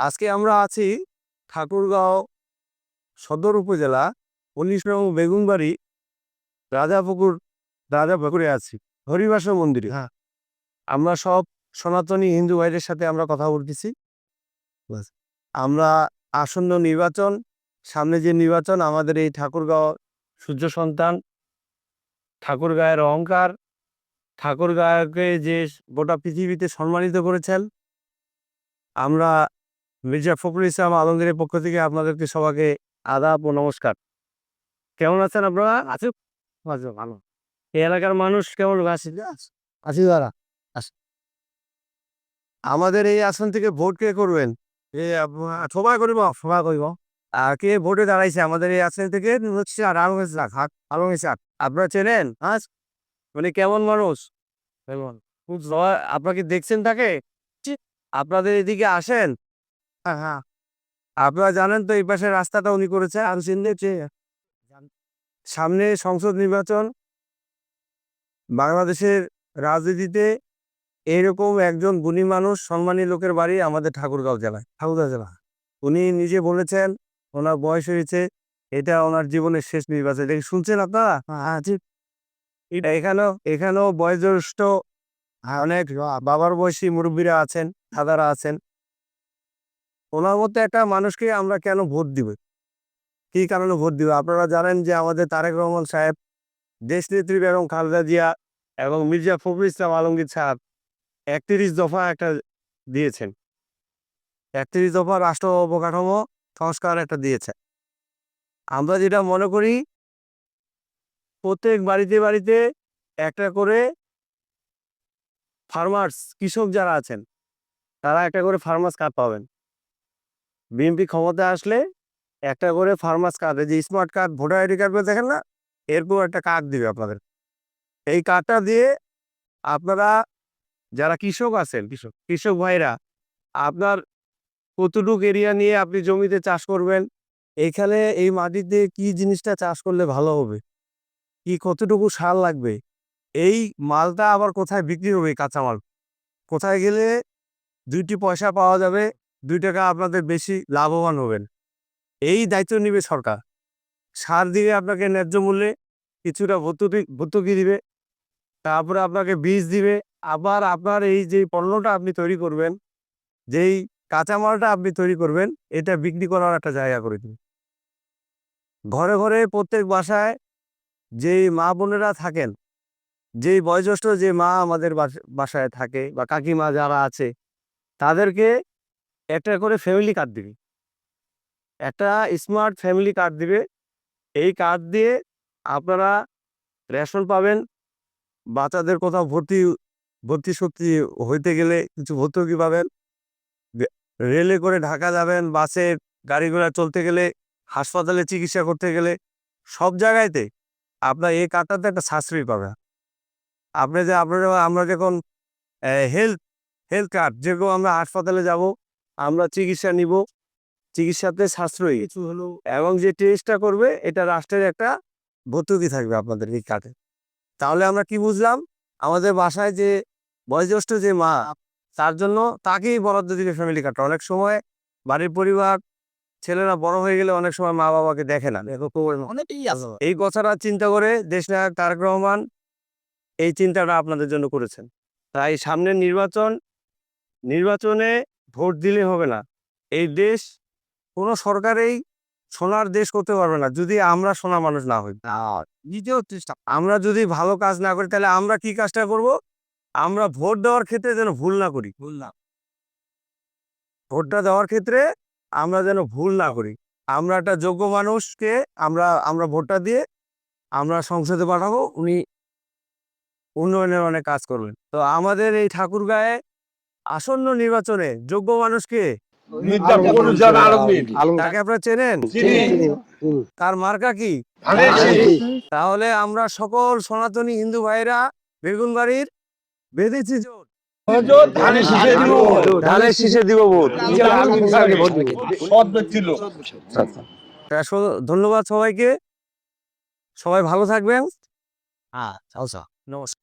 আজকে আমরা আছি ঠাকুরগাঁও সদর উপজেলা ১৯ নং বেগুনবাড়ি রাজাপুকুরে আছি হরিবাসর মন্দিরে। আমরা সব সনাতনী হিন্দু ভাইদের সাথে আমরা কথা বলতেছি। আমরা আসন্ন নির্বাচন, সামনে যে নির্বাচন, আমাদের এই ঠাকুরগাঁও সূর্য সন্তান, ঠাকুরগাঁয়ের অহংকার, ঠাকুরগাঁওকে যে গোটা পৃথিবীতে সম্মানিত করেছেন, আমরা মির্জা ফখরুল ইসলাম আলমগীরের পক্ষ থেকে আপনাদেরকে সবাইকে আদাব ও নমস্কার। কেমন আছেন আপনারা? আছে ভালো। এই এলাকার মানুষ কেমন আছি দাদা? আমাদের এই আসন থেকে ভোট কে করবেন? সবাই করিব আর কে ভোটে দাঁড়াইছে আমাদের এই আসন থেকে হচ্ছে আপনারা চেনেন? মানে কেমন মানুষ? আপনাকে দেখছেন তাকে? আপনাদের এদিকে আসেন। হ্যাঁ, আপনারা জানেন তো এই পাশে রাস্তাটা উনি করেছে। আর সামনে সংসদ নির্বাচন। বাংলাদেশের রাজনীতিতে এরকম একজন গুণী মানুষ, সম্মানী লোকের বাড়ি আমাদের ঠাকুরগাঁও জেলা। উনি নিজে বলেছেন ওনার বয়স হয়েছে, এটা ওনার জীবনের শেষ নির্বাচন। এটা শুনছেন আপনারা? এখানেও বয়োজ্যেষ্ঠ অনেক বাবার বয়সী মুরব্বীরা আছেন, দাদারা আছেন। ওনার মতো একটা মানুষকে আমরা কেন ভোট দিব? কি কারণে ভোট দিব? আপনারা জানেন যে আমাদের তারেক রহমান সাহেব, দেশনেত্রী বেগম খালেদা জিয়া এবং মির্জা ফখরুল ইসলাম আলমগীর সাহেব ৩১ দফা একটা দিয়েছেন। ৩১ দফা রাষ্ট্র অবকাঠামো সংস্কার একটা দিয়েছে। আমরা যেটা মনে করি, প্রত্যেক বাড়িতে একটা করে ফার্মার্স, কৃষক যারা আছেন তারা একটা করে ফার্মার্স কার্ড পাবেন। বিএনপি ক্ষমতায় আসলে একটা করে ফার্মার্স কার্ড, যে smart card, voter ID card দেখেন না, এরপর একটা কার্ড দিবে আপনাদের। এই কার্ডটা দিয়ে আপনারা যারা কৃষক আছেন, কৃষক ভাইরা, আপনার কতটুকু এরিয়া নিয়ে আপনি জমিতে চাষ করবেন, এইখানে এই মাটিতে কি জিনিসটা চাষ করলে ভালো হবে, কি কতটুকু সার লাগবে, এই মালটা আবার কোথায় বিক্রি হবে, কাঁচামাল কোথায় গেলে 2টি পয়সা পাওয়া যাবে, 2 টাকা আপনাদের বেশি লাভবান হবেন, এই দায়িত্ব নিবে সরকার। সার দিবে আপনাকে ন্যায্য মূল্যে, কিছুটা ভর্তুকি দিবে, তারপরে আপনাকে বীজ দিবে। আবার আপনার এই যে পণ্যটা আপনি তৈরি করবেন, যেই কাঁচামালটা আপনি তৈরি করবেন, এটা বিক্রি করার একটা জায়গা করে দিবে। ঘরে ঘরে প্রত্যেক বাসায় যেই মা বোনেরা থাকেন, যেই বয়োজ্যেষ্ঠ যে মা আমাদের বাসায় থাকে বা কাকিমা যারা আছে, তাদেরকে একটা করে ফ্যামিলি কার্ড দিবে, একটা স্মার্ট ফ্যামিলি কার্ড দিবে। এই কার্ড দিয়ে আপনারা রেশন পাবেন, বাচ্চাদের কোথাও ভর্তি সত্যি হইতে গেলে কিছু ভর্তুকি পাবেন, রেলে করে ঢাকা যাবেন, বাসে গাড়ি ঘোড়া চলতে গেলে, হাসপাতালে চিকিৎসা করতে গেলে, সব জায়গায়তে আপনার এই কার্ডটাতে একটা সাশ্রয়ী পাবেন। আমরা যখন হেলথ কার্ড, যেরকম আমরা হাসপাতালে যাব, আমরা চিকিৎসা নিব, চিকিৎসাতে সাশ্রয়ী কিছু হলো, এবং যে টেস্টটা করবে এটা রাষ্ট্রের একটা ভর্তুকি থাকবে আপনাদের এই কার্ডে। তাহলে আমরা কি বুঝলাম? আমাদের বাসায় যে বয়োজ্যেষ্ঠ যে মা, তার জন্য তাকেই বরাদ্দ দিবে ফ্যামিলি কার্ডটা। অনেক সময় বাড়ির পরিবার, ছেলেরা বড় হয়ে গেলে অনেক সময় মা বাবাকে দেখে না, এই কথাটা চিন্তা করে দেশনায়ক তারেক রহমান এই চিন্তাটা আপনাদের জন্য করেছেন। তাই সামনের নির্বাচনে ভোট দিলে হবে না। এই দেশ কোনো সরকারেই সোনার দেশ করতে পারবে না যদি আমরা সোনা মানুষ না হই। আমরা যদি ভালো কাজ না করি, তাহলে আমরা কি কাজটা করব? আমরা ভোট দেওয়ার ক্ষেত্রে যেন ভুল না করি। ভোটটা দেওয়ার ক্ষেত্রে আমরা যেন ভুল না করি। আমরা একটা যোগ্য মানুষকে আমরা ভোটটা দিয়ে আমরা সংসদে পাঠাবো, উনি উন্নয়নের অনেক কাজ করবেন। তো আমাদের এই ঠাকুরগাঁয়ে আসন্ন নির্বাচনে যোগ্য মানুষকে, তাকে আপনারা চেনেন? তার মার্কা কি? তাহলে আমরা সকল সনাতনী হিন্দু ভাইরা বেগুনবাড়ির বেঁধেছি জোট, ধানের শীষে দিব ভোট। ধন্যবাদ সবাইকে, সবাই ভালো থাকবেন। নমস্কার।